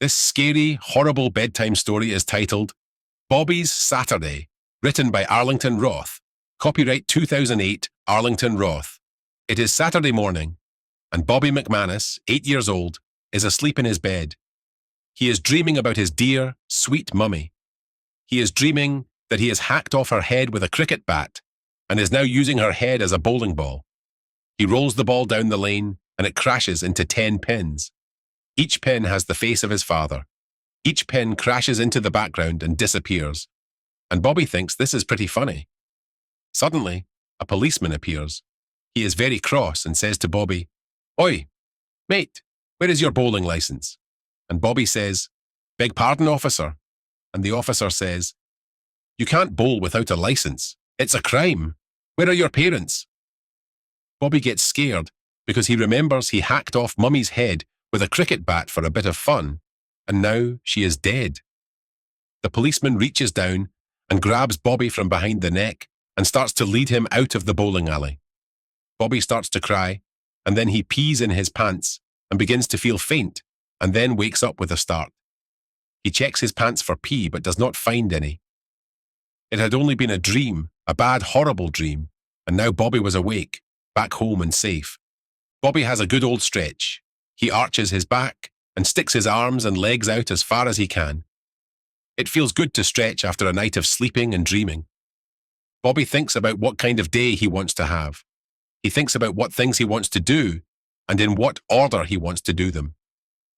This scary, horrible bedtime story is titled Bobby's Saturday, written by Arlington Roth. Copyright 2008, Arlington Roth. It is Saturday morning, and Bobby McManus, 8 years old, is asleep in his bed. He is dreaming about his dear, sweet mummy. He is dreaming that he has hacked off her head with a cricket bat and is now using her head as a bowling ball. He rolls the ball down the lane and it crashes into 10 pins. Each pin has the face of his father. Each pin crashes into the background and disappears. And Bobby thinks this is pretty funny. Suddenly, a policeman appears. He is very cross and says to Bobby, "Oi, mate, where is your bowling license?" And Bobby says, "Beg pardon, officer." And the officer says, "You can't bowl without a license. It's a crime. Where are your parents?" Bobby gets scared because he remembers he hacked off Mummy's head with a cricket bat for a bit of fun, and now she is dead. The policeman reaches down and grabs Bobby from behind the neck and starts to lead him out of the bowling alley. Bobby starts to cry, and then he pees in his pants and begins to feel faint, and then wakes up with a start. He checks his pants for pee but does not find any. It had only been a dream, a bad, horrible dream, and now Bobby was awake, back home and safe. Bobby has a good old stretch. He arches his back and sticks his arms and legs out as far as he can. It feels good to stretch after a night of sleeping and dreaming. Bobby thinks about what kind of day he wants to have. He thinks about what things he wants to do and in what order he wants to do them.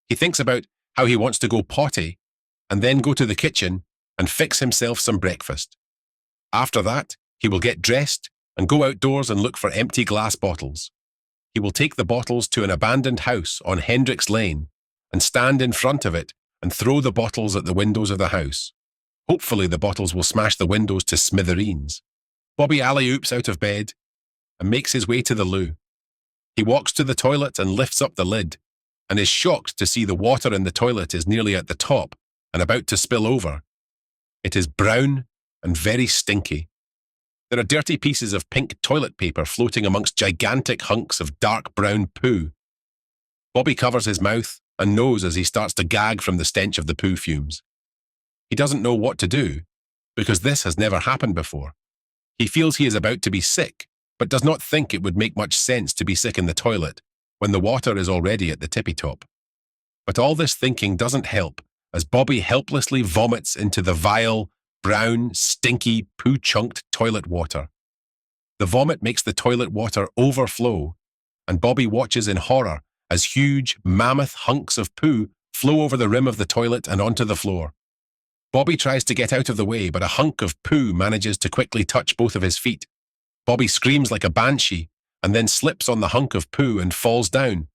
He thinks about how he wants to go potty and then go to the kitchen and fix himself some breakfast. After that, he will get dressed and go outdoors and look for empty glass bottles. He will take the bottles to an abandoned house on Hendricks Lane and stand in front of it and throw the bottles at the windows of the house. Hopefully the bottles will smash the windows to smithereens. Bobby alley-oops out of bed and makes his way to the loo. He walks to the toilet and lifts up the lid and is shocked to see the water in the toilet is nearly at the top and about to spill over. It is brown and very stinky. There are dirty pieces of pink toilet paper floating amongst gigantic hunks of dark brown poo. Bobby covers his mouth and nose as he starts to gag from the stench of the poo fumes. He doesn't know what to do, because this has never happened before. He feels he is about to be sick, but does not think it would make much sense to be sick in the toilet when the water is already at the tippy top. But all this thinking doesn't help as Bobby helplessly vomits into the vile, brown, stinky, poo-chunked toilet water. The vomit makes the toilet water overflow, and Bobby watches in horror as huge, mammoth hunks of poo flow over the rim of the toilet and onto the floor. Bobby tries to get out of the way, but a hunk of poo manages to quickly touch both of his feet. Bobby screams like a banshee and then slips on the hunk of poo and falls down.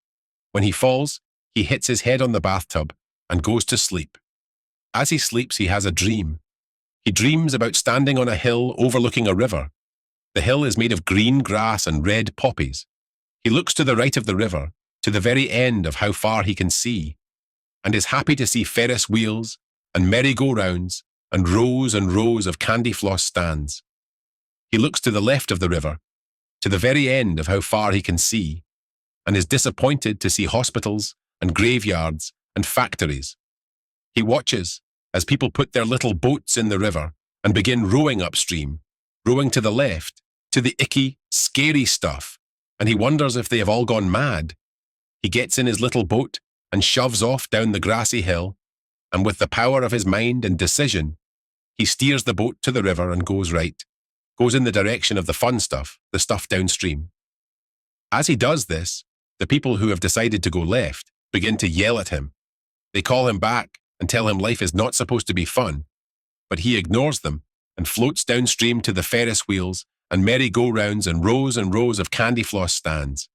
When he falls, he hits his head on the bathtub and goes to sleep. As he sleeps, he has a dream. He dreams about standing on a hill overlooking a river. The hill is made of green grass and red poppies. He looks to the right of the river, to the very end of how far he can see, and is happy to see Ferris wheels and merry-go-rounds and rows of candy floss stands. He looks to the left of the river, to the very end of how far he can see, and is disappointed to see hospitals and graveyards and factories. He watches as people put their little boats in the river and begin rowing upstream, rowing to the left, to the icky, scary stuff, and he wonders if they have all gone mad. He gets in his little boat and shoves off down the grassy hill, and with the power of his mind and decision, he steers the boat to the river and goes right, goes in the direction of the fun stuff, the stuff downstream. As he does this, the people who have decided to go left begin to yell at him. They call him back and tell him life is not supposed to be fun, but he ignores them and floats downstream to the Ferris wheels and merry-go-rounds and rows of candy floss stands.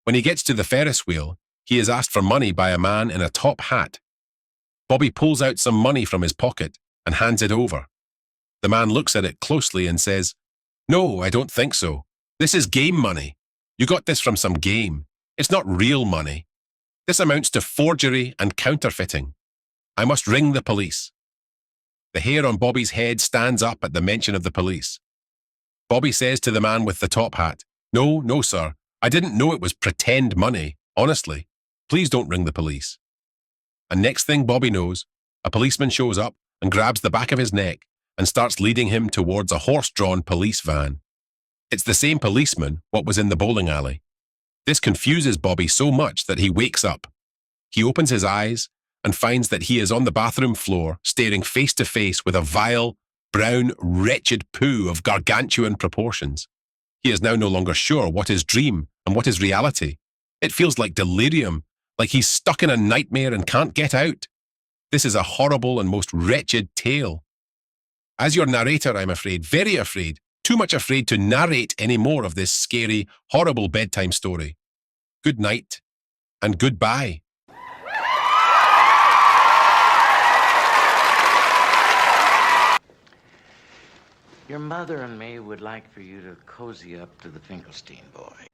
When he gets to the Ferris wheel, he is asked for money by a man in a top hat. Bobby pulls out some money from his pocket and hands it over. The man looks at it closely and says, "No, I don't think so. This is game money. You got this from some game. It's not real money. This amounts to forgery and counterfeiting. I must ring the police." The hair on Bobby's head stands up at the mention of the police. Bobby says to the man with the top hat, No, sir. I didn't know it was pretend money, honestly. Please don't ring the police." And next thing Bobby knows, a policeman shows up and grabs the back of his neck and starts leading him towards a horse-drawn police van. It's the same policeman what was in the bowling alley. This confuses Bobby so much that he wakes up. He opens his eyes and finds that he is on the bathroom floor, staring face to face with a vile, brown, wretched poo of gargantuan proportions. He is now no longer sure what is dream and what is reality. It feels like delirium, like he's stuck in a nightmare and can't get out. This is a horrible and most wretched tale. As your narrator, I'm afraid, very afraid, too much afraid to narrate any more of this scary, horrible bedtime story. Good night and goodbye. Your mother and me would like for you to cozy up to the Finkelstein boy.